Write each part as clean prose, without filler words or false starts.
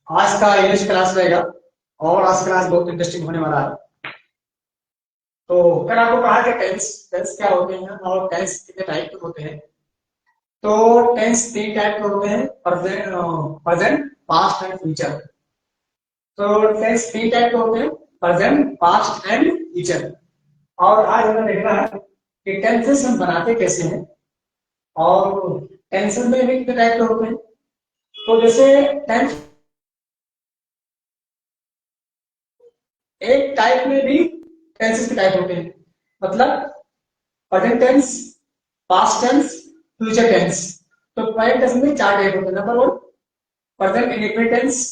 आज का English class रहेगा और आज क्लास बहुत इंटरेस्टिंग होने वाला है। तो कल आपको कहा कि टेंस टेंस क्या होते हैं और टेंस कितने टाइप के होते हैं। तो टेंस तीन टाइप के होते हैं, प्रेजेंट, पास्ट एंड फ्यूचर। तो टेंस तीन टाइप के होते हैं, प्रेजेंट, पास्ट एंड फ्यूचर। और आज हमें देखना है कि टेंसेस हम बनाते कैसे हैं और टेंसेस में भी कितने टाइप के होते हैं। तो जैसे टेंस एक टाइप में भी टेंसेस के टाइप होते हैं, मतलब present tense, past tense, future tense. तो प्रेजेंट टेंस में चार टाइप होते हैं। Number one, present indefinite tense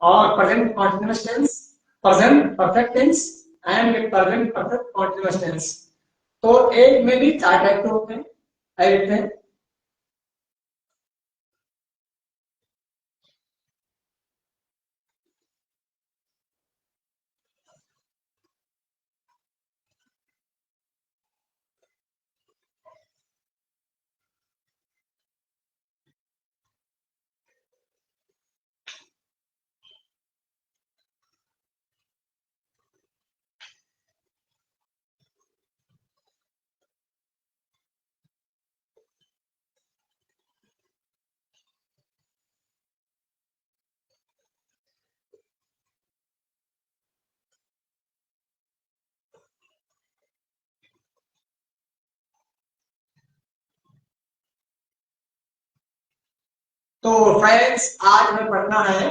और present continuous tense, present perfect tense and present perfect continuous tense. तो एक में भी चार टाइप के होते हैं। आइए देखते हैं। तो फ्रेंड्स, आज हमें पढ़ना है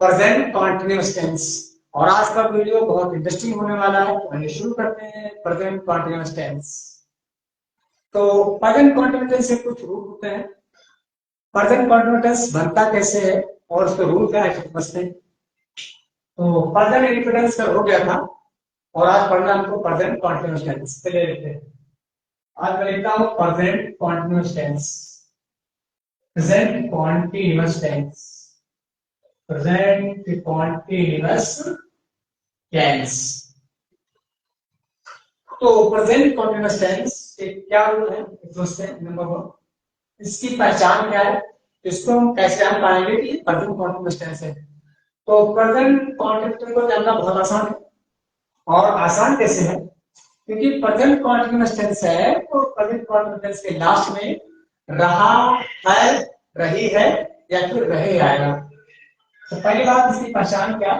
प्रेजेंट कॉन्टिन्यूअस टेंस और आज का वीडियो बहुत इंटरेस्टिंग होने वाला है। तो आइए शुरू करते हैं प्रेजेंट कॉन्टिन्यूअस टेंस। तो प्रेजेंट कॉन्टिन्यूअस टेंस के कुछ रूल होते हैं। प्रेजेंट कॉन्टिन्यूअस टेंस बनता कैसे है और उसके रूल क्या है समझते हैं। तो प्रेजेंट इंडिपेंडेंस का हो गया था और आज पढ़ना हमको प्रेजेंट कॉन्टिन्यूअस टेंस। चलिए देखते हैं। आज मैं लिखता हूँ present continuous tense. Present continuous tense, present continuous tense. तो प्रेजेंट कॉन्टिन्यूअस टेंस के क्या रूल है समझते हैं। नंबर वन, इसकी पहचान क्या है, इसको हम कैसे जान पाएंगे कि प्रेजेंट कॉन्टिन्यूअस टेंस है। तो प्रेजेंट कॉन्टिन्यूअस को जानना बहुत आसान है। और आसान कैसे है, क्योंकि प्रेजेंट कॉन्टिन्यूअस टेंस है तो प्रेजेंट कॉन्टिन्यूअस टेंस के लास्ट में रहा है, रही है या फिर रहे आएगा। तो पहली बात, इसकी पहचान क्या,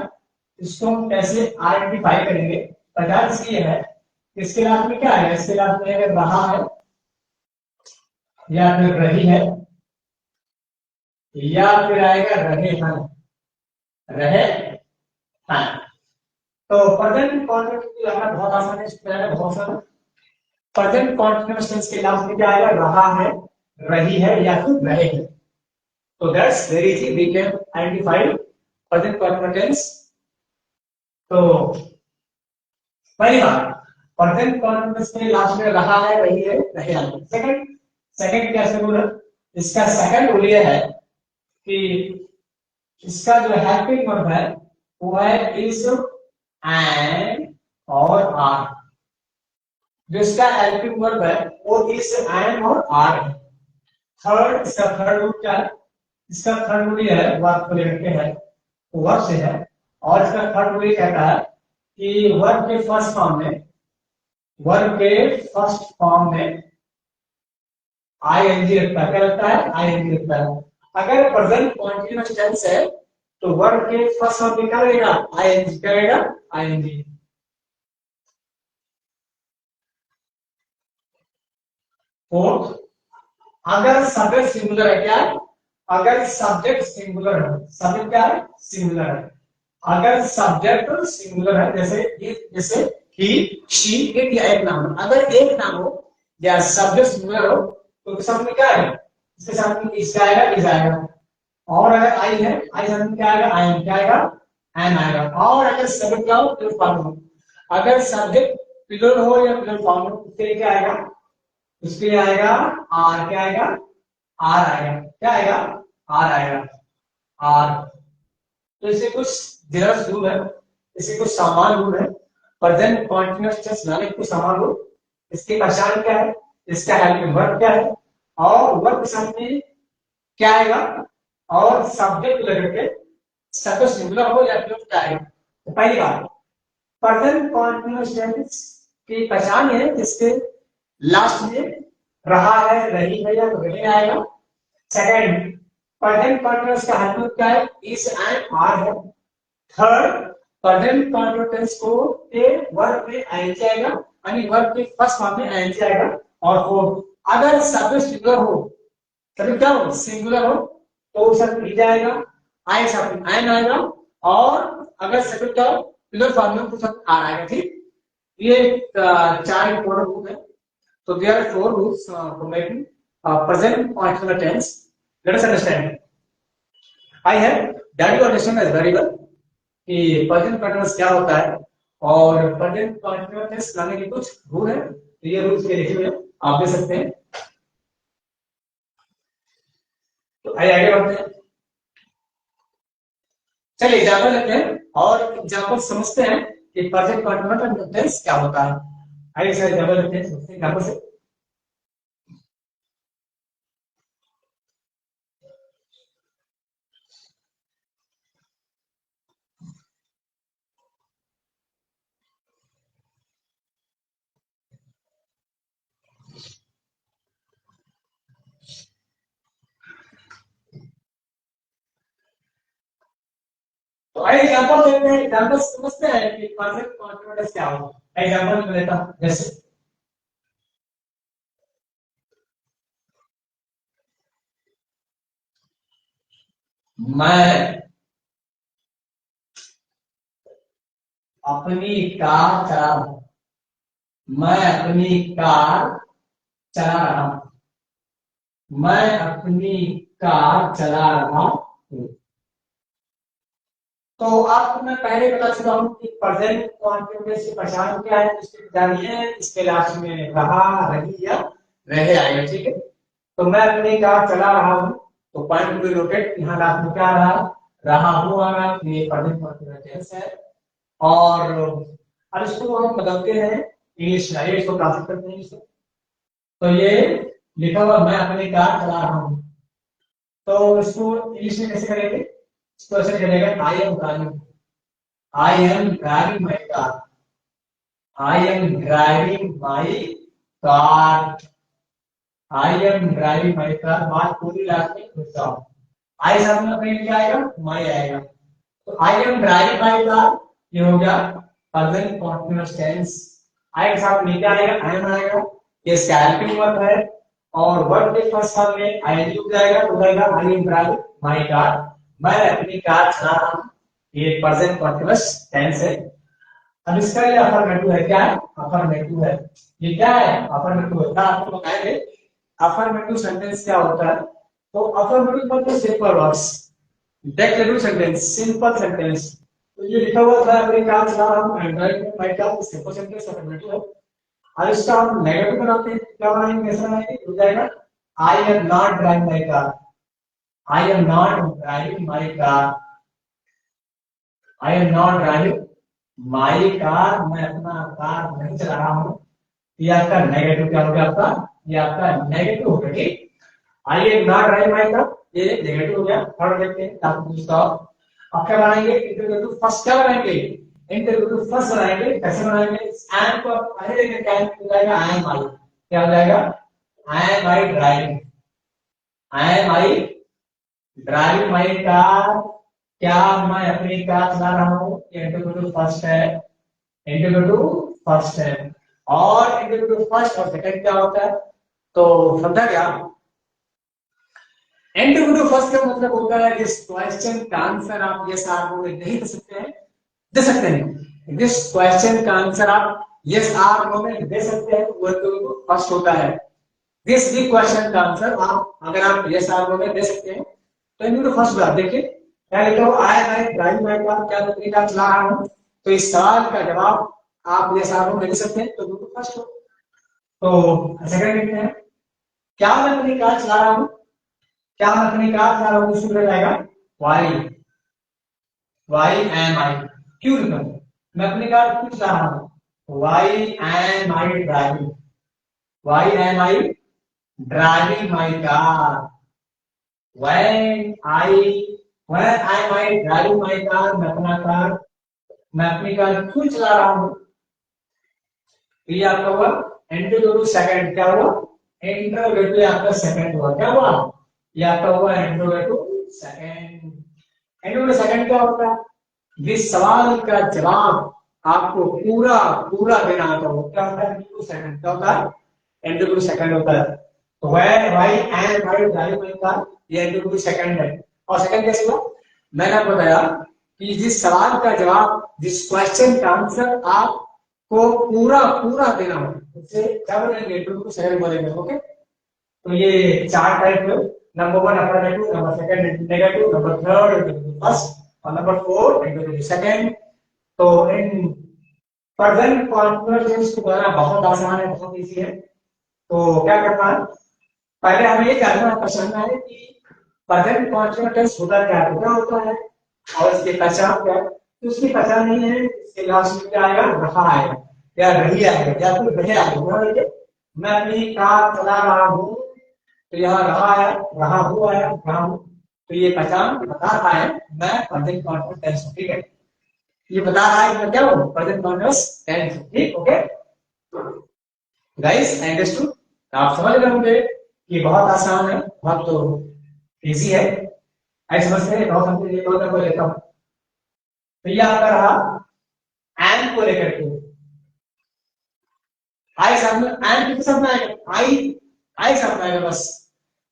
इसको हम कैसे आइडेंटिफाई करेंगे। पहचान इसकी है, इसके लास्ट में क्या आएगा, इसके लास्ट में अगर रहा है या फिर रही है या फिर आएगा रहे हैं, रहे हैं। तो प्रेजेंट कॉन्टिन्यूअस को जानना बहुत आसान है, इसको जानना बहुत आसान है। प्रेजेंट कॉन्टिन्यूअस टेंस के लास्ट में क्या आएगा, रहा है, रही है या फिर रहे हैं। तो that's very easy, we can identify present continuous tense. तो पहली बात, प्रेजेंट कॉन्टिन्यूअस के लास्ट में रहा है, रही है, रहे आएगा। सेकंड, सेकंड कैसे रूल है, इसका सेकंड रूल ये है कि इसका जो हेल्पिंग वर्ब है वो है इज एंड और आर। जो इसका हेल्पिंग वर्ब है वो इज एंड और आर है। थर्ड, इसका थर्ड रूल क्या है, इसका थर्ड रूल ये है, वर्ब को लेकर के है, वर्ब से है। और इसका थर्ड रूल ये कहता है कि वर्ब के फर्स्ट फॉर्म में, वर्ब के फर्स्ट फॉर्म में आईएनजी लगता है। क्या लगता है, आईएनजी लगता है। अगर प्रेजेंट कॉन्टिन्यूअस टेंस है तो वर्ब के फर्स्ट फॉर्म में क्या लगेगा, आईएनजी। क्या लगेगा, आईएनजी। फोर्थ, अगर सब्जेक्ट सिंगुलर है, क्या है, अगर सब्जेक्ट सिंगुलर है, सब्जेक्ट क्या है, सिंगुलर है। अगर सब्जेक्ट सिंगुलर है, जैसे ही, शी, इट या एक नाम, अगर एक नाम हो या सब्जेक्ट सिंगुलर हो तो साथ में क्या है, इसके साथ में इस आएगा, इज आएगा। और अगर आई है, आई साथ में क्या आएगा, आई एम, क्या आएगा, एम आएगा। और अगर सब्जेक्ट क्या हो, प्लूरल फॉर्म हो, अगर सब्जेक्ट प्लूरल हो या प्लूरल फॉर्म हो, उसके लिए क्या आएगा, उसके लिए आएगा आर। क्या आएगा, आर आएगा। क्या आएगा, आर आएगा, आर। तो इसे कुछ जनरल रूल है, इसे कुछ सामान्य रूल है। प्रेजेंट कॉन्टिन्यूअस टेंस बनाने के कुछ सामान्य रूल। इसकी पहचान क्या है, इसका हेल्पिंग वर्ब क्या है और वर्ब के साथ में क्या आएगा और सब्जेक्ट लेकर के शब्द सिंगुलर हो या फिर क्या है। तो पहली बात, प्रेजेंट कंटीन्यूअस टेंस की पहचान है जिसके लास्ट में रहा है, रही है या रहे आएगा। सेकंड, प्रेजेंट कंटीन्यूअस का हेल्प क्या है, इज एंड आर है। थर्ड, प्रेजेंट कंटीन्यूअस टेंस को के वर्ब में आएंगे आएगा, यानी वर्ब के फर्स्ट फॉर्म में आएंगे आएगा। और फोर्थ, अगर सब्जेक्ट सिंगुलर हो, तभी क्या हो, सिंगुलर हो तो सब मिल जाएगा, आई सब एन आएगा। और अगर सब्जेक्ट क्या हो, प्लूरल फॉर्म में तो सब आर आएगा। ठीक, ये चार इंपॉर्टेंट रूल है। तो there are four rules for making present continuous tense. Let us understand. I have that you understand as very well कि प्रेजेंट कंटीन्यूअस क्या होता है और प्रेजेंट कंटीन्यूअस टेंस लाने के कुछ रूल है। तो ये रूल्स के लिखे हुए आप देख सकते हैं। तो आगे बढ़ते हैं, चलिए एग्जाम्पल लेते हैं और एग्जाम्पल समझते हैं कि प्रेजेंट कंटीन्यूअस टेंस क्या होता है। आइए सर एग्जाम्पल लेते हैं, समझते हैं एग्जाम्पल से। तो आइए एग्जांपल लेते हैं, एग्जांपल समझते हैं कि प्रेजेंट कंटीन्यूअस क्या होता है। एग्जांपल मैं लेता हूं, जैसे मैं अपनी कार चला रहा हूं, मैं अपनी कार चला रहा हूं, मैं अपनी कार चला रहा हूं। तो आपको मैं पहले बता चुका हूं कि प्रेजेंट कंटीन्यूअस की पहचान क्या है, इसके जानिए, इसके लास्ट में रहा, रही या रहे आएगा। ठीक है, तो मैं अपनी कार चला रहा हूं, तो पॉइंट टू बी नोटेड, यहाँ लास्ट में क्या रहा हूं आ रहा है, ये प्रेजेंट कंटीन्यूअस टेंस है। और अब इसको हम बदलते हैं इंग्लिश में, आइए इसको ट्रांसलेट करते हैं इसको। तो ये लिखा हुआ मैं अपनी कार चला रहा हूं, तो इसको इंग्लिश में कैसे करेंगे, इसको ऐसे करेंगे, I am driving my car, I am driving my car, I am driving my car. बात पूरी लास्ट में घुसा, आई साथ में अपने क्या आएगा, माई आएगा। तो I am driving my car, ये हो गया प्रेजेंट कंटीन्यूअस टेंस। आई के साथ में क्या आएगा, आई एम आएगा, ये हेल्पिंग वर्ब है। और वर्ब के फर्स्ट फॉर्म में आई हो जाएगा, तो जाएगा I am driving my car, मैं अपनी कार चला रहा हूं, ये प्रेजेंट कंटीन्यूअस टेंस है। अब इसका ये अफर्मेटिव है, क्या है, अफर्मेटिव है। ये क्या है, अफर्मेटिव है, आपको बताएंगे अफर्मेटिव सेंटेंस क्या होता है। तो अफर्मेटिव मतलब simple words, declarative sentence, simple sentence. तो ये लिखा हुआ था अपनी कार चला रहा हूं, Android my car, simple sentence affirmative है। अब इसका हम नेगेटिव बनाते हैं, क्या बनाएंगे, कैसे बनाएंगे, हो जाएगा I am not driving my car, I am not driving my car, I am not driving my car, मैं अपना कार नहीं चला रहा हूं। ये आपका नेगेटिव क्या हो गया, आपका ये आपका नेगेटिव हो गया। ठीक, I am not driving my car, ये नेगेटिव हो गया। थर्ड देखते हैं, आप दूसरा अब क्या बनाएंगे, इंटरव्यू फर्स्ट क्या बनाएंगे, इंटरव्यू फर्स्ट बनाएंगे, कैसे बनाएंगे, एम को पहले लेके क्या हो जाएगा, आई एम आई, क्या हो जाएगा, I am I driving, I am I driving my car, क्या मैं अपनी कार चला रहा हूं, इंटरव्यू फर्स्ट है, इंटरव्यू फर्स्ट है। और इंटरव्यू फर्स्ट और सेकंड क्या होता है, तो समझा क्या, इंटरव्यू फर्स्ट का मतलब होता है जिस क्वेश्चन का आंसर आप यस आर नो में नहीं दे सकते हैं, दे सकते हैं, जिस क्वेश्चन का आंसर आप यस आर नो में दे सकते हैं वो इंटरव्यू फर्स्ट होता है। दिस भी क्वेश्चन का आंसर आप अगर आप यस आर नो में दे सकते हैं तो इंटरव्यू फर्स्ट बात। देखिए क्या लिखा हुआ, I am driving my car, क्या अपनी कार चला रहा हूं, तो इस सवाल का जवाब आप यस आर नो में दे सकते हैं तो इंटरव्यू फर्स्ट हो। तो सेकंड लिखते हैं, क्या मैं अपनी कार चला रहा हूं, क्या मैं अपनी कार चला रहा हूं, उसमें जाएगा वाई, वाई एम आई, क्यों लिखा, मैं अपनी कार क्यों चला रहा हूं, why am I driving, why am I driving my car, when I When I might drive my car, मैं अपनी कार क्यों चला रहा हूँ, तो ये आपका हुआ इंटरव्यू सेकंड, क्या हुआ इंटरव्यू आपका सेकंड हुआ, क्या हुआ ये आपका हुआ इंटरव्यू सेकंड। इंटरव्यू सेकंड क्या होता है, जिस सवाल का जवाब आपको पूरा पूरा देना आता हो, क्या होता है इंटरव्यू सेकंड, क्या होता है इंटरव्यू सेकंड होता है। तो where why and why drive my car, ये इंटरव्यू सेकंड है। और सेकंड कैसे हुआ, मैंने आपको बताया कि जिस सवाल का जवाब, जिस क्वेश्चन का आंसर आपको पूरा पूरा देना हो, उससे क्या बोलेंगे इंटरव्यू सेकंड बोलेंगे। ओके, तो ये चार टाइप है, number one affirmative, number second negative, number third first और नंबर फोर इंटरव्यू सेकंड। तो इन प्रेजेंट कॉन्टिन्यूअस टेंस को बनाना बहुत आसान है, बहुत इजी है। तो क्या करना है, पहले हमें ये जानना पसंद है कि प्रेजेंट कॉन्टिन्यूअस टेंस होता क्या है, क्या होता है और इसकी पहचान क्या है। तो उसकी पहचान नहीं है, इसके लास्ट में क्या आएगा, रहा आएगा या रही आएगा या फिर रहे आएगा। मैं अपनी कार चला रहा हूँ, तो यहाँ रहा है, रहा हुआ है, रहा हूँ, तो ये पहचान बता रहा है मैं प्रेजेंट कॉन्टिन्यूअस टेंस हूँ। ठीक है, ये बता रहा है कि मैं क्या हूँ, प्रेजेंट कॉन्टिन्यूअस टेंस। ठीक, ओके गाइस, अंडरस्टूड, आप समझ रहे होंगे कि बहुत आसान है, बहुत तो इजी है। ऐसे समझते हैं, बहुत समझते हैं, दो को लेता हूँ। तो ये आपका रहा एंड को लेकर के, आई सामने एंड किस सामने आएगा, आई सामने आएगा बस।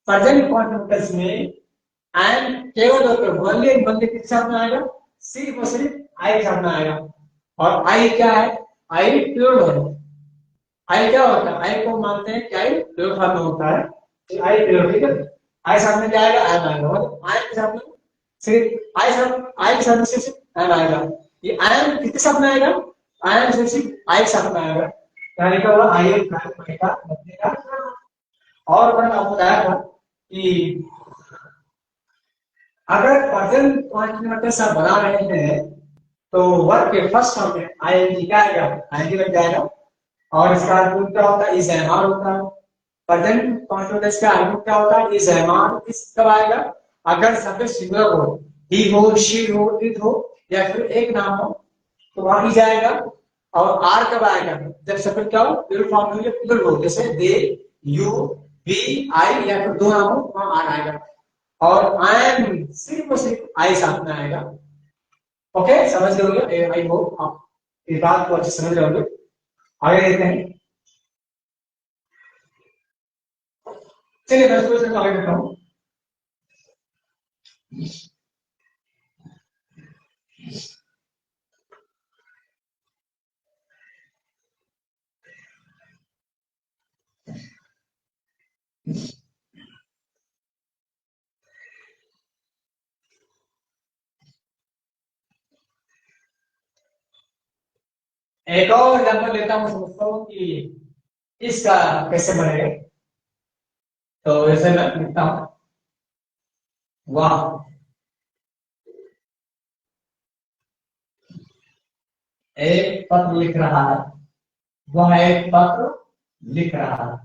प्रेजेंट कॉन्टिन्यूअस में एंड केवल और ओनली बंदे किस सामने आएगा, सिर्फ और सिर्फ आई सामने आएगा। और आई क्या है, आई प्लूरल है। आई क्या होता है, आई को मानते हैं कि आई प्लूरल फॉर्म में होता है, तो आई प्लूरल। ठीक है, आई सामने क्या आएगा, एम आएगा, मतलब आई के सामने सिर्फ आई के सामने सिर्फ एम आएगा। ये आई एम किसके सामने आएगा, आई एम सिर्फ आई के सामने आएगा, यानी क्या हुआ, आई एम का बदलेगा। और मैंने आपको बताया था कि अगर प्रेजेंट कॉन्टिन्यूअस आप बना रहे हैं तो वर्ब के फर्स्ट फॉर्म में आईएनजी क्या आएगा, आईएनजी लग जाएगा। और इसका आर्गुमेंट क्या होता है, इज एमआर होता है। प्रेजेंट कॉन्टिन्यूअस का आर्गुमेंट क्या होता है, इज एमआर। इस कब आएगा, अगर सब्जेक्ट सिंगुलर हो, ही हो, शी हो, इट हो, या फिर एक नाम हो, तो वहां ही जाएगा। और आर कब आएगा, जब सब्जेक्ट क्या हो, प्लूरल फॉर्म में प्लूरल हो, जैसे दे, यू, वी, आई, या फिर दो नाम हो, वहां आर आएगा। और आई एम सिर्फ और सिर्फ आई साथ में आएगा। ओके, समझ रहे होंगे, आई होप आप इस बात को अच्छे समझ रहे होंगे। आगे देखते हैं, चलिए मैं इसको आगे देखता हूँ। एक और एग्जाम्पल लेता हूँ, समझता हूँ कि इसका कैसे बनेगा। तो जैसे मैं लिखता हूँ, वाह एक पत्र लिख रहा है, वह एक पत्र लिख रहा है,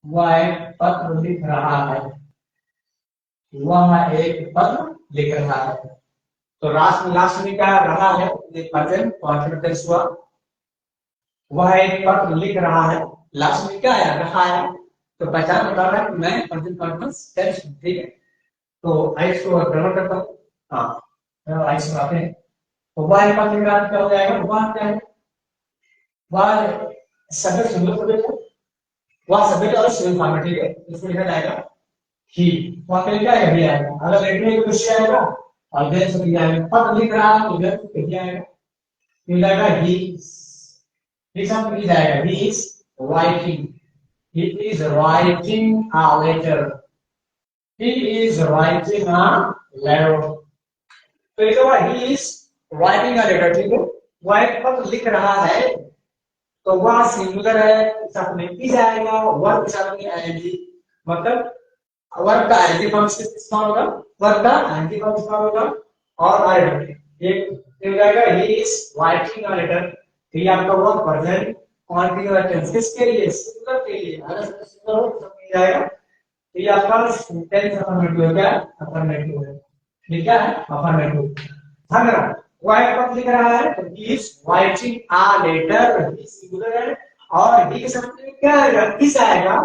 वह एक पत्र लिख रहा है, वह एक पत्र लिख रहा है। तो लास्ट में क्या रहा है, ये प्रेजेंट कॉन्टिन्यूअस हुआ। वह एक पत्र लिख रहा है, लास्ट में क्या है, रहा है। तो पहचान बता रहा है कि मैं प्रेजेंट कॉन्टिन्यूअस टेंस हूं। ठीक है, तो आई को प्रमोट करता हूँ। हाँ, आई से आते हैं। तो वह एक पत्र लिख रहा है, क्या हो जाएगा, वह क्या है, वह सब्जेक्ट सिंगुलर सब्जेक्ट है, वह सब्जेक्ट और सिंगल फॉर्म में। ठीक है, इसको लिखा जाएगा ही, वहां पे क्या है, भी आएगा। अगर लेटने का क्वेश्चन आएगा और देन से भी आएगा, पत्र लिख रहा है तो देन से क्या आएगा, मिल जाएगा ही। एग्जाम्पल मिल जाएगा, he is writing, he is writing a letter, he is writing a letter। तो लिखा हुआ he is writing a letter। ठीक है, वह एक पत्र लिख रहा है, तो वह सिंगुलर है, साथ में की जाएगा, वर्ब के साथ में आईएनजी, मतलब वर्ब का आईएनजी फॉर्म इस्तेमाल होगा, वर्ब का आईएनजी फॉर्म इस्तेमाल होगा। और आईएनजी ये मिल जाएगा, he is writing a letter. ये आपका हुआ प्रेजेंट कॉन्टिन्यूअस टेंस, किसके लिए, सिंगुलर के लिए। अगर सिंगुलर हो तो मिल जाएगा, ये आपका सेंटेंस अफर्मेटिव हो गया, अफर्मेटिव है। ये क्या है? अफर्मेटिव। ध्यान रखना, व्हाइट पद लिख रहा है तो he is writing a letter, he singular है और ही के सामने क्या आएगा? इज आएगा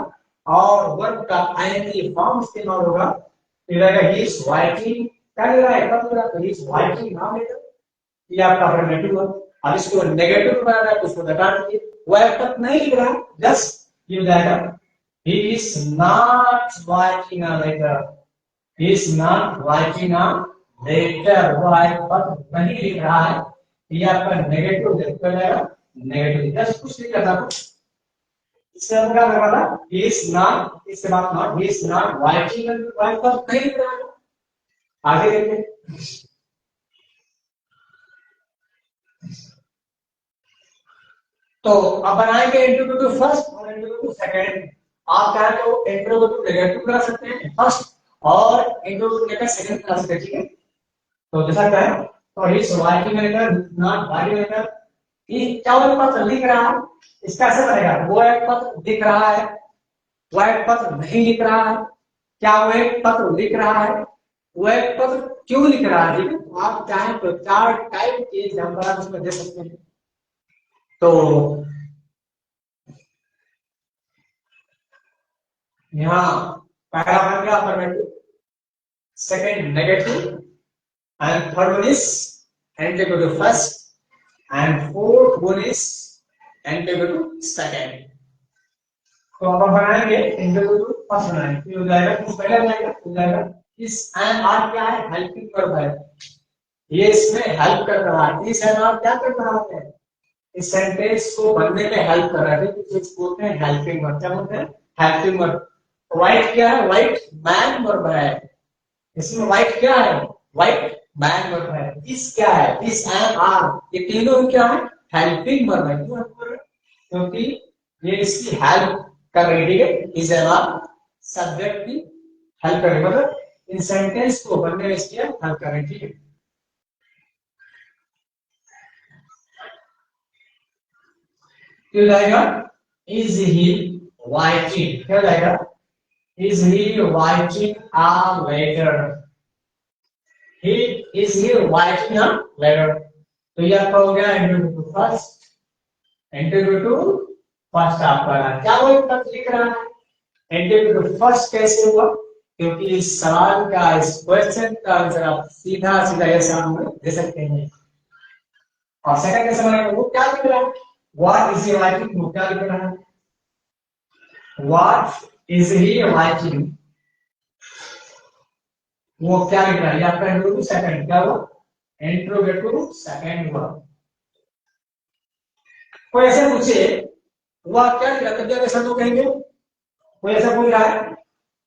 और वर्ब का आईएनजी फॉर्म इस्तेमाल होगा। फिर आएगा ही इज राइटिंग, क्या लिख रहा है? कब लिख रहा है? ही इज राइटिंग नाम लेटर, ये आपका अफर्मेटिव है। अब इसको नेगेटिव बनाना है तो उसको हटा दीजिए, व्हाइट पद नहीं लिख रहा, जस्ट ये हो जाएगा he is not writing a letter, he is not writing a letter, वो आए पत्र नहीं लिख रहा है, ये आपका नेगेटिव हो जाएगा, नेगेटिव जस्ट कुछ नहीं करना, इससे हम क्या करना था? he is not, इसके बाद not, he is not writing a letter, नहीं लिख रहा है। आगे देखिए, तो अब बनाएंगे इंट्रोगेटिव फर्स्ट और इंट्रोगेटिव सेकंड। आप चाहे तो इंट्रोगेटिव नेगेटिव करा सकते हैं फर्स्ट और इंट्रोगेटिव लेकर सेकंड करा सकते हैं, ठीक है? तो जैसा क्या है, तो इस वाइटिंग लेटर नॉट वाइटिंग लेटर, ये चावल पत्र लिख रहा है, इसका ऐसे बनेगा, वो एक पत्र दिख रहा है, वो एक पत्र नहीं लिख रहा है, क्या वो एक पत्र लिख रहा है, वो एक पत्र क्यों लिख रहा है, ठीक है? तो आप चाहें तो चार टाइप के एग्जांपल आप इसमें दे सकते हैं। तो यहाँ पहला बन गया affirmative, second negative, and third one is antecedent first, and fourth one is antecedent second। तो अब हम बनाएंगे इंटरव्यू फर्स्ट बनाएंगे, फिर हो जाएगा, कुछ पहले हो जाएगा इस एंड आर क्या है? हेल्पिंग वर्ब है, ये इसमें हेल्प कर रहा है, इस एंड आर क्या कर रहा है? इस सेंटेंस को बनने में हेल्प कर रहा है, कुछ बोलते हैं हेल्पिंग वर्ब, क्या बोलते हैं? Helping verb. वाइट क्या है? वाइट मैन वर्ब है, इसमें वाइट क्या है? वाइट मैन वर्ब है। इस क्या है? इस एंड आर, ये तीनों क्या है? हेल्पिंग वर्ब है। क्योंकि ये इसकी हेल्प कर रही है, ठीक है? इस एंड आर सब्जेक्ट की हेल्प कर रही है, मतलब इन सेंटेंस को बनने में इसकी हेल्प कर रही है, ठीक है? क्या जाएगा? इज ही वाइटिंग, क्या जाएगा? Is he writing a letter, he is he writing a letter, तो ये आपका हो गया इंटरव्यू फर्स्ट, इंटरव्यू फर्स्ट आपका क्या वो तक लिख रहा है? इंटरव्यू फर्स्ट कैसे हुआ? क्योंकि इस सवाल का, इस क्वेश्चन का आंसर आप सीधा सीधा ऐसे हम दे सकते हैं। और सेकंड कैसे बनाएंगे? वो क्या लिख रहा है? व्हाट इज ही राइटिंग, वो क्या लिख रहा है? व्हाट इज ही राइटिंग, वो क्या लिख रहा है? ये आपका इंटरव्यू सेकंड क्या हुआ? इंट्रोगेटिव सेकंड हुआ। कोई ऐसे पूछे वह क्या लिख रहा है, तब जाके सब लोग कहेंगे, कोई ऐसा पूछ रहा है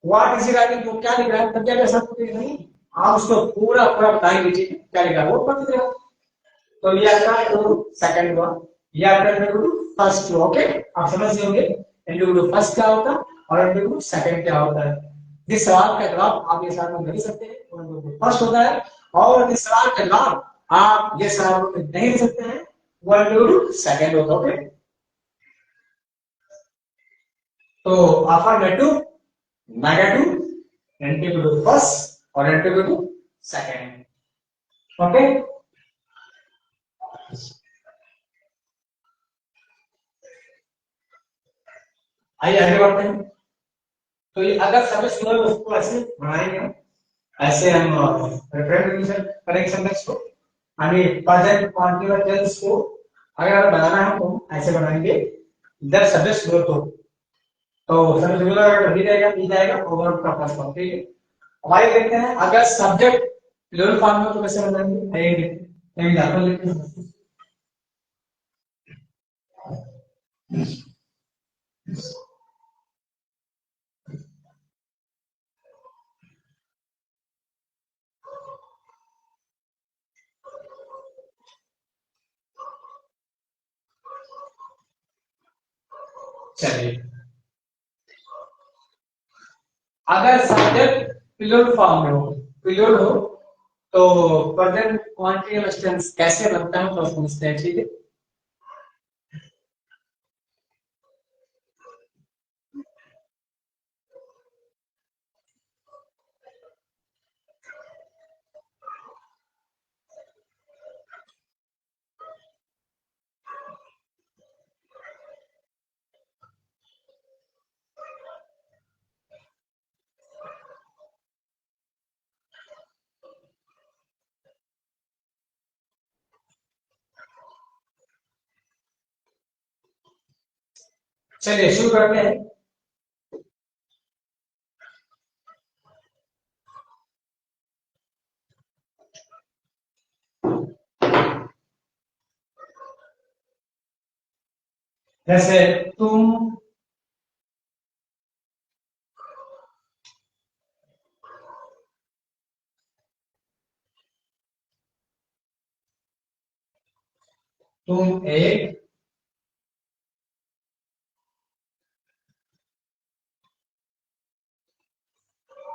व्हाट इज राइटिंग, वो क्या लिख रहा है, तब जाके सब लोग कहेंगे नहीं, आप उसको पूरा पूरा बताएंगे, ठीक है? क्या लिख रहा है वो पढ़ लिख रहा है। तो ये आपका इंट्रोगेटिव सेकंड हुआ, ये आपका इंट्रोगेटिव फर्स्ट हुआ। ओके, आप समझ गए होंगे इंट्रोगेटिव फर्स्ट क्या होता है और इंट्रोगेटिव सेकंड क्या होता है। जिस सवाल का जवाब आप ये सवाल में दे सकते हैं वो इंट्रोगेटिव फर्स्ट होता है, और जिस सवाल का जवाब आप ये सवाल में नहीं दे सकते हैं वो इंट्रोगेटिव सेकंड होता है। ओके, तो अफर्मेटिव, नेगेटिव, इंटीग्रेटिव फर्स्ट और इंटीग्रेटिव सेकंड। ओके, आइए आगे बढ़ते हैं। तो ये अगर सब सुनो उसको ऐसे बनाएंगे हम, ऐसे हम रिप्रेजेंटेशन करेंगे सेंटेंस को, यानी प्रेजेंट कंटीन्यूअस टेंस को अगर बनाना है तो ऐसे बनाएंगे, इधर सब्जेक्ट ग्रोथ हो तो सब्जेक्ट ग्रोथ अगर भी रहेगा भी जाएगा ओवर का फर्स्ट फॉर्म, ठीक है? अब आइए देखते हैं अगर सब्जेक्ट प्लूरल फॉर्म में तो कैसे बनाएंगे, आइए देखते हैं। एक एग्जांपल लेते हैं। चलिए, अगर सब्जेक्ट प्लूरल फॉर्म में हो, प्लूरल हो तो प्रेजेंट कंटीन्यूअस टेंस कैसे बनता है तो समझते हैं, ठीक है? चलिए शुरू करते हैं। जैसे तुम, तुम एक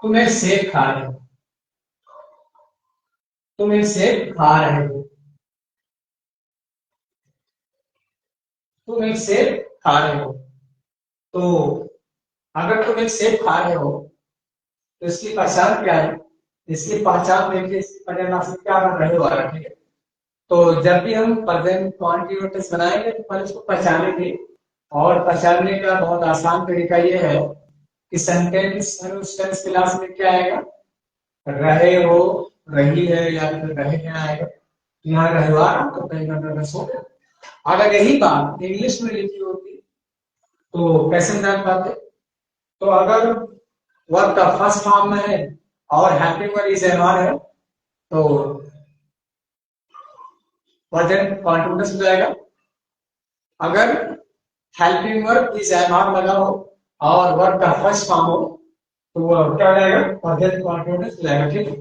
तुम एक सेब खा रहे हो। तुम एक सेब खा रहे हो। तुम एक सेब खा रहे हो। तो अगर तुम एक सेब खा रहे हो तो इसकी पहचान क्या है? इसकी पहचान देखिए, इसकी पहचान से क्या कर रहे हो आ रहा है, ठीक है। तो जब भी हम प्रेजेंट कॉन्टिन्यूअस बनाएंगे तो पहले इसको पहचानेंगे। और पहचानने का बहुत आसान तरीका ये है कि सेंटेंस टेंस क्लास में क्या आएगा? रहे हो, रही है, या फिर रहे क्या आएगा? यहाँ रहे हो आ रहा तो कहीं ना सो गया। अगर यही बात इंग्लिश में लिखी होती तो कैसे जान पाते? तो अगर वर्ब का फर्स्ट फॉर्म में है और हेल्पिंग वर्ब इज एनऑर है तो प्रेजेंट कॉन्टिन्यूअस हो जाएगा। अगर हेल्पिंग वर्ब इज एनऑर लगा हो और वर्ब का फर्स्ट फॉर्म हो तो वो क्या हो जाएगा? प्रेजेंट कॉन्टिन्यूअस हो जाएगा, ठीक है।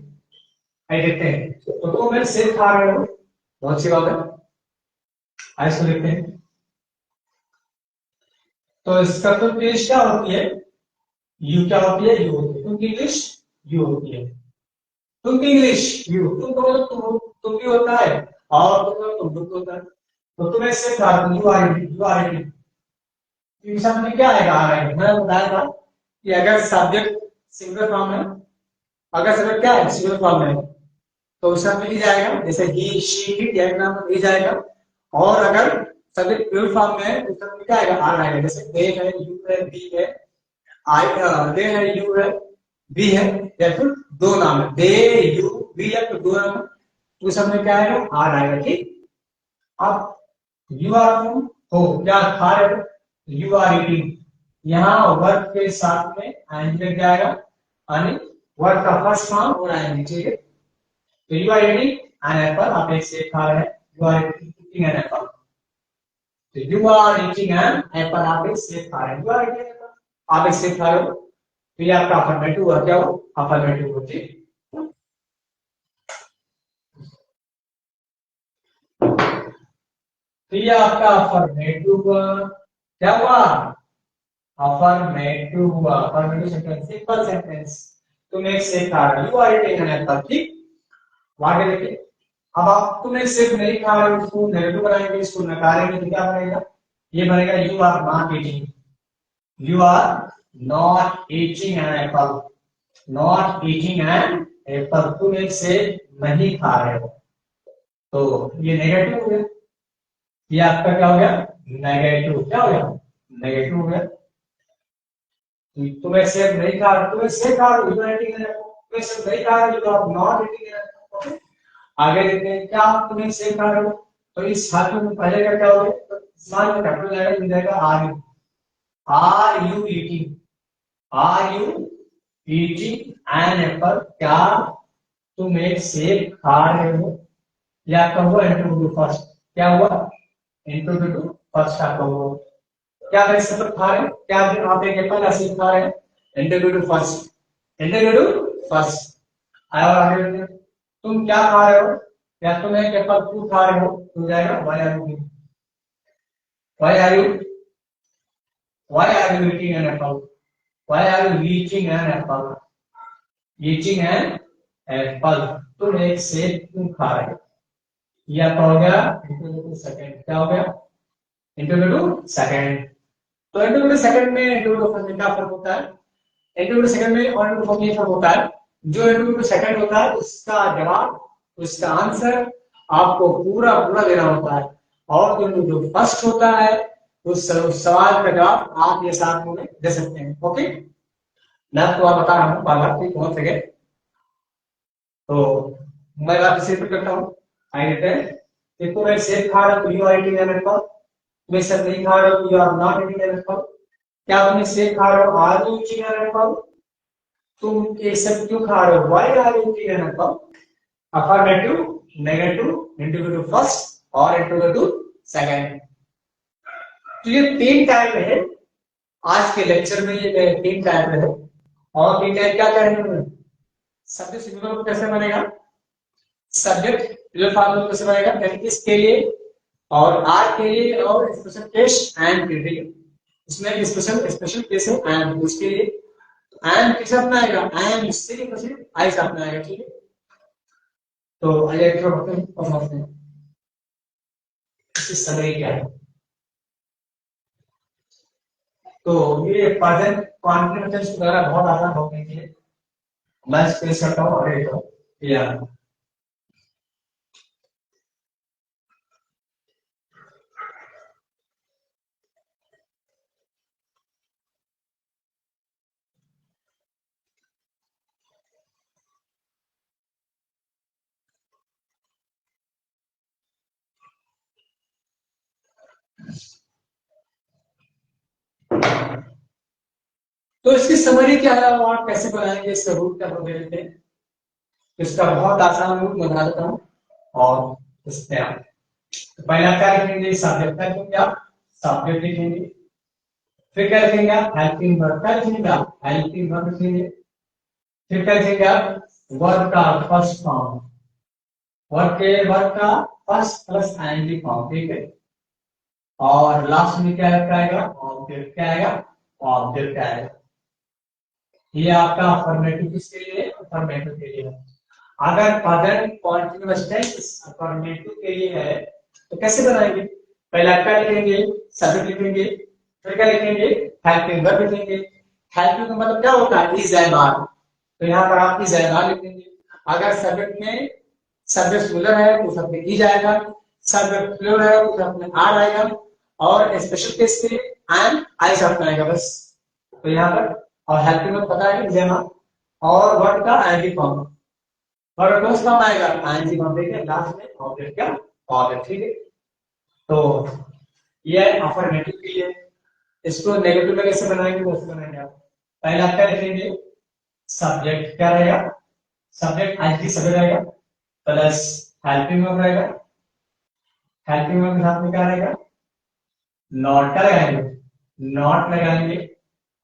आइए देखते हैं। तो तुम एक सेब खा रहे हो, बहुत सी बात है। आइए इसको देखते हैं। तो इसका तो इंग्लिश क्या होती है? यू क्या होती है? यू होती है। तुम की इंग्लिश यू होती है। तुम की इंग्लिश यू। तुम तो तुम भी होता है और तुम भी होता है। तो तुम इससे खा रहे हो, यू आर इटिंग। ट्यूशन में क्या आएगा? आ रहा है। मैंने बताया था कि अगर सब्जेक्ट सिंगल फॉर्म है, अगर सब्जेक्ट क्या है? सिंगल फॉर्म है तो उसका मिल जाएगा, जैसे ही शी इट या नाम मिल जाएगा। और अगर सब्जेक्ट प्लूरल फॉर्म में है तो उसका क्या आएगा? आर आएगा। जैसे दे है, यू है, बी है, आई दे है, यू है, बी है, या फिर दो नाम है, दे यू बी या फिर दो नाम है तो सब में क्या आएगा? आर आएगा, ठीक। अब यू आर तुम हो क्या खा रहे हो? You are eating. यहाँ वर्ब के साथ में आएंगे लग जाएगा, यानी वर्ब का फर्स्ट फॉर्म और आएंगे, ठीक है। तो you are eating an apple, आप एक सेब खा रहे हैं। You are eating an apple. तो you are eating an apple, आप एक सेब खा रहे हैं। यू आर ईटिंग एप्पल, आप एक सेब खा रहे हो। तो ये आपका अफर्मेटिव हुआ, क्या हो? अफर्मेटिव हो, ठीक। तो ये आपका अफर्मेटिव हुआ, क्या हुआ? अफर्मेटिव हुआ। Affirmative sentence, simple sentence. तुम एक सेब खा रहे हो, you are eating an apple, ठीक। आगे देखिए। अब आप तुम एक सेब नहीं खा रहे हो, इसको नेगेटिव बनाएंगे, इसको नकारेंगे तो क्या बनेगा? ये बनेगा you are not eating. You are not eating an apple. Not eating an apple, तुम एक सेब नहीं खा रहे हो। तो ये नेगेटिव हो गया। ये आपका क्या हो गया? नेगेटिव। क्या हो गया? नेगेटिव हो गया। तुम एक सेब नहीं खा रहे, तुम एक सेब खा रहे हो, you are eating an apple. तुम एक सेब नहीं खा रहे हो, you are not eating an apple. आगे देखते हैं, क्या आप तुम्हें सेब खा रहे हो? तो इस छात्र में पहले का क्या हो गया? तो स्मॉल में कैपिटल लेटर मिल जाएगा are you. Are you eating? Are you eating an apple? क्या तुम एक सेब खा रहे हो? या आपका हुआ इंटरव्यू फर्स्ट? क्या हुआ? इंटरव्यू फर्स्ट आपका हुआ। क्या आप एक सेब खा रहे हैं? क्या आप एक एप्पल या सेब खा रहे हैं? Interview first. इंटरव्यू फर्स्ट आया। और आगे देखते हैं, तुम क्या खा रहे हो? या तुम एक एप्पल फ्रूट खा रहे हो तो जाएगा why are you? Why are you? Why are you eating an apple? Why are you eating an apple? Eating an apple, तुम एक सेब क्यों खा रहे हो? ये आपका हो गया इंटरव्यू सेकंड। क्या हो गया? Interview second. तो इंटरव्यू सेकंड में इंटरव्यू फर्स्ट में क्या फर्क होता है? इंटरव्यू सेकंड में और इंटरव्यू फर्स्ट में फर्क होता है। जो इंटरव्यू सेकंड होता है उसका जवाब, उसका आंसर आपको पूरा पूरा देना होता है। और जो फर्स्ट होता है उस सवाल का जवाब आप ये साथ में दे सकते हैं। ओके, मैं आपको आप बता रहा हूँ बार बार, ठीक, बहुत सके। तो मैं बात इसे करता हूँ। आइए देखते हैं। देखो मैं सेब खा रहा हूँ, you are eating an apple. तुम्हें सब नहीं खा रहे हो, you are not eating an apple. क्या तुम सेब खा रहे हो, are you eating an apple. तुम ये सब क्यों खा रहे हो, why are you eating an apple. Affirmative, negative, interrogative first और इंटीग्रेटिव सेकंड। तो ये तीन टाइप है आज के लेक्चर में, ये तीन टाइप है। और तीन टाइप क्या करेंगे, सब्जेक्ट सिंगुलर कैसे बनेगा, सब्जेक्ट प्लूरल फॉर्म कैसे बनेगा, यानी कि इसके लिए और आर के लिए और स्पेशल केस एंड के लिए। इसमें स्पेशल केस है एंड, उसके लिए एंड किस अपना आएगा, एंड सिर्फ आई से अपना आएगा। ठीक है, तो आइए थोड़ा समझते हैं इसकी समरी क्या है। तो ये प्रेजेंट कॉन्टिन्यूअस द्वारा बहुत आसान हो गई है। मैं स्पेस करता हूँ और ये तो तो इसकी समरी क्या है और आप कैसे बनाएंगे, इसका रूट क्या बना देते हैं। इसका बहुत आसान रूट बना देता हूँ और इसमें आप तो पहला क्या लिखेंगे, सब्जेक्ट का लिखेंगे आप, सब्जेक्ट लिखेंगे। फिर क्या लिखेंगे आप, हेल्पिंग वर्ब का लिखेंगे आप, हेल्पिंग वर्ब लिखेंगे। फिर क्या लिखेंगे आप, वर्ब का फर्स्ट फॉर्म, वर्ब का फर्स्ट प्लस आईएनजी फॉर्म। ठीक है, और लास्ट में क्या आएगा, ऑब्जेक्ट क्या आएगा, ऑब्जेक्ट आएगा। ये आपका अफर्मेटिव किसके लिए, अफर्मेटिव के लिए है। अगर प्रेजेंट कंटीन्यूअस टेंस अफर्मेटिव के लिए है तो कैसे बनाएंगे, पहले क्या लिखेंगे, सब्जेक्ट लिखेंगे। फिर क्या लिखेंगे, हेल्पिंग वर्ब लिखेंगे। हेल्पिंग का मतलब क्या होता है, इज एंड आर, तो यहाँ पर आप इज एंड आर लिखेंगे। अगर सब्जेक्ट में सब्जेक्ट सिंगुलर है तो उसमें इज आएगा, सब्जेक्ट प्लूरल है तो उसमें आर आएगा, और स्पेशल केस के लिए एंड आई शब्द आएगा बस। तो यहाँ पर और हेल्पिंग वर्ब पता है कि और वर्ड का आईएनजी फॉर्म, वर्ड कौन सा आएगा, आईएनजी फॉर्म। ठीक है, लास्ट में ऑब्जेक्ट का ऑब्जेक्ट। ठीक है, तो ये अफर्मेटिव के लिए। इसको नेगेटिव में कैसे बनाएंगे, वैसे बनाएंगे आप। पहले आप क्या लिखेंगे, सब्जेक्ट क्या रहेगा, सब्जेक्ट आईएनजी सब्जेक्ट रहेगा प्लस हेल्पिंग वर्ब रहेगा। हेल्पिंग वर्ब के साथ में क्या रहेगा, नॉट का लगाएंगे, नॉट लगाएंगे।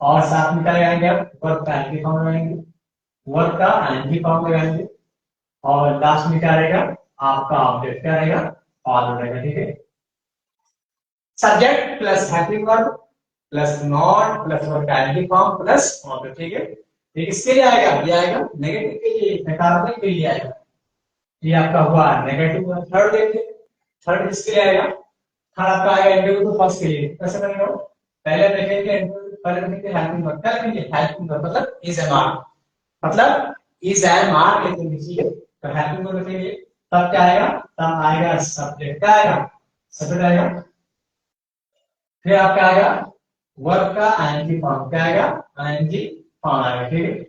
और साथ में क्या लगाएंगे आप, वर्ब का आईएनजी फॉर्म लगाएंगे, वर्ब का आईएनजी फॉर्म लगाएंगे। और लास्ट में क्या रहेगा, आपका ऑब्जेक्ट क्या रहेगा, ऑब्जेक्ट रहेगा। ठीक है, subject plus helping verb plus not plus verb का आईएनजी फॉर्म प्लस ऑब्जेक्ट। ठीक है, ये किसके लिए आएगा, ये आएगा नेगेटिव के लिए, नकारात्मक के लिए आएगा। ये आपका हुआ नेगेटिव। थर्ड देखिए, थर्ड किसके लिए आएगा, थर्ड आपका आएगा इंटीग्रेटिव फर्स्ट के लिए। कैसे बनेगा, पहले देखेंगे पहले देखेंगे हेल्पिंग वर्ब, क्या लिखेंगे, हेल्पिंग वर्ब मतलब इज एम आर, मतलब इज एम आर लिखेंगे। ठीक है, तो हेल्पिंग वर्ब लिखेंगे, तब क्या आएगा, तब आएगा सब्जेक्ट, क्या आएगा, सब्जेक्ट आएगा। फिर आपका आएगा वर्ब का आईएनजी फॉर्म, क्या आएगा, आईएनजी फॉर्म आएगा। ठीक है,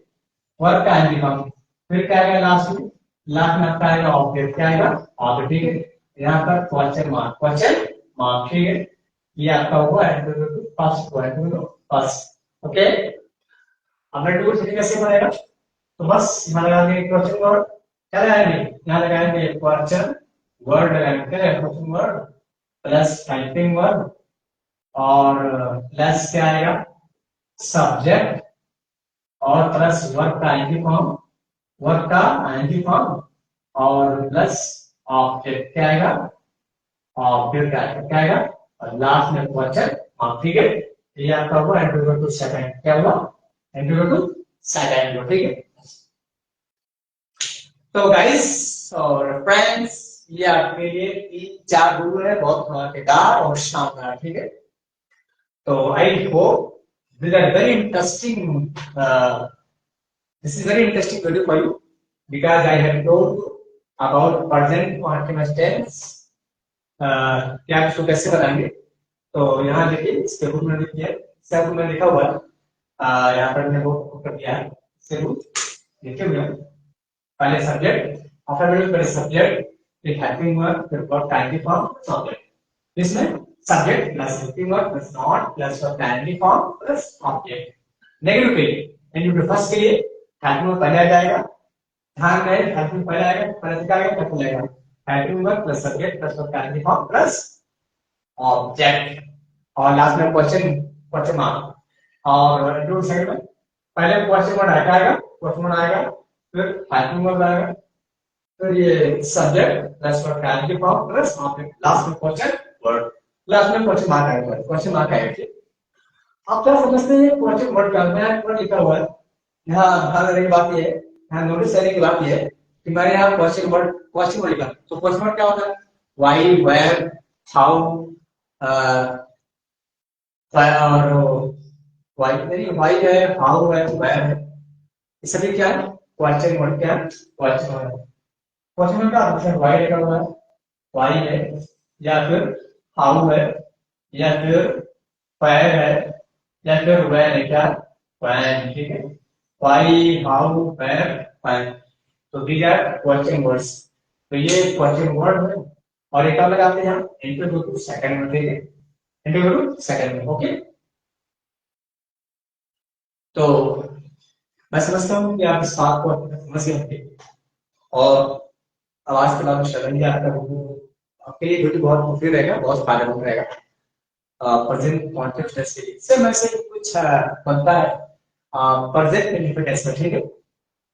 वर्ब का आईएनजी फॉर्म। फिर क्या आएगा लास्ट में, लास्ट में आपका आएगा ऑब्जेक्ट, क्या आएगा, ऑब्जेक्ट। ठीक है, यहाँ पर क्वेश्चन मार्क, क्वेश्चन मार्क। ठीक है, ये आपका हुआ इंटीग्रेटिव फर्स्ट हुआ, इंटीग्रेटिव फर्स्ट। ओके, अब इंटीग्रेटिव सेकंड कैसे बनेगा, तो बस यहाँ लगाएंगे क्वेश्चन वर्ड, क्या लगाएंगे, यहाँ लगाएंगे क्वेश्चन वर्ड लगाएंगे, क्या question word plus helping verb और प्लस क्या आएगा, सब्जेक्ट और प्लस वर्ब का आईएनजी फॉर्म, वर्ब का आईएनजी फॉर्म और प्लस ऑब्जेक्ट क्या आएगा, ऑब्जेक्ट क्या आएगा, और लास्ट में क्वेश्चन मार्क। ठीक है, ये आपका हुआ इंटीग्रेटिव सेकंड, क्या हुआ, इंटीग्रेटिव सेकंड। ठीक है, तो गाइस और फ्रेंड्स, ये आपके लिए तीन चार रूल है, बहुत धमाकेदार और शानदार। ठीक है, तो I hope these are very interesting this is very interesting video for you because I have told you about present continuous tense क्या इसको कैसे बनाएंगे। तो यहाँ देखिए, इसके रूप में देखिए, सब में लिखा हुआ है, यहाँ पर मैंने वो कर दिया है, इसके रूप लिखे हुए हैं। पहले सब्जेक्ट, पहले सब्जेक्ट, फिर हेल्पिंग वर्ब, फिर वर्ब का आईएनजी फॉर्म, सब्जेक्ट। इसमें subject plus helping verb plus not plus verb primary form plus object. Negative के लिए नेगेटिव फर्स्ट के लिए हेल्पिंग वर्ब पहले आ जाएगा, ध्यान रहे हेल्पिंग पहले आएगा, पहले क्या आएगा क्या आएगा, helping verb plus subject plus verb primary form plus object, और लास्ट में क्वेश्चन मार्क। और इंक्लूड सेकंड में पहले क्वेश्चन मार्क आएगा, क्वेश्चन मार्क आएगा, फिर हेल्पिंग वर्ब आएगा, फिर ये subject plus verb primary form plus object, last में क्वेश्चन वर्ड, लास्ट में क्वेश्चन मार्क आएगा, क्वेश्चन मार्क आएगा। आप क्या समझते हैं क्वेश्चन वर्ड का, मैं वर्ड लिखा हुआ है यहाँ, ध्यान देने की बात ये है, यहाँ नोटिस करने की बात ये है कि मैंने यहाँ क्वेश्चन वर्ड लिखा, तो क्वेश्चन वर्ड क्या होता है, व्हाई, वेयर, हाउ, और व्हाई है, हाउ है, वेयर है, ये सभी क्या है क्वेश्चन वर्ड, क्या है क्वेश्चन वर्ड। क्वेश्चन वर्ड का आंसर व्हाई लिखा हुआ है, व्हाई है, या फिर हाउ है, या फिर वेयर है, या फिर वेयर है, क्या व्हेन, ठीक है, व्हाई, हाउ, वेयर, व्हेन, तो दीज आर क्वेश्चन वर्ड्स। तो ये क्वेश्चन वर्ड है, और एक और लगाते हैं यहाँ इंटू टू सेकंड में, ठीक है, इंटू टू सेकंड में, ओके। तो मैं समझता हूँ कि आप इस बात को समझ गए होंगे, और आवाज के बाद शरण भी आता है, आपके लिए वीडियो बहुत मुफीद रहेगा, बहुत फायदेमंद रहेगा प्रेजेंट कॉन्टेक्स्ट टेस्ट के लिए। सर मैं से कुछ बनता है प्रेजेंट इंडिफिनिट टेस्ट में, ठीक है,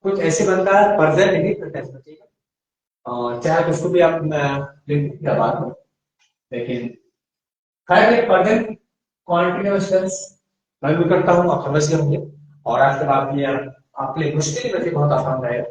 कुछ ऐसे बनता है प्रेजेंट इंडिफिनिट टेस्ट में, ठीक है, चाहे उसको भी आप लिख दीजिए बाद में, लेकिन खैर प्रेजेंट कॉन्टिन्यूअस टेंस मैं भी करता हूँ, आप समझ गए होंगे, और आज के बाद ये आपके लिए मुश्किल वैसे बहुत आसान रहेगा।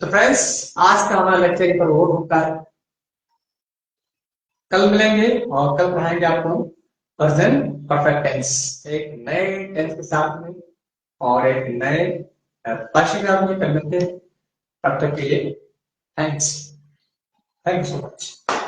तो फ्रेंड्स आज का हमारा लेक्चर पर वो होता है, कल मिलेंगे और कल पढ़ाएंगे आपको प्रेजेंट परफेक्ट टेंस एक नए टेंस के साथ में और एक नए पैराग्राफ में कर लेते हैं। तब तक के लिए thanks, thank you so much.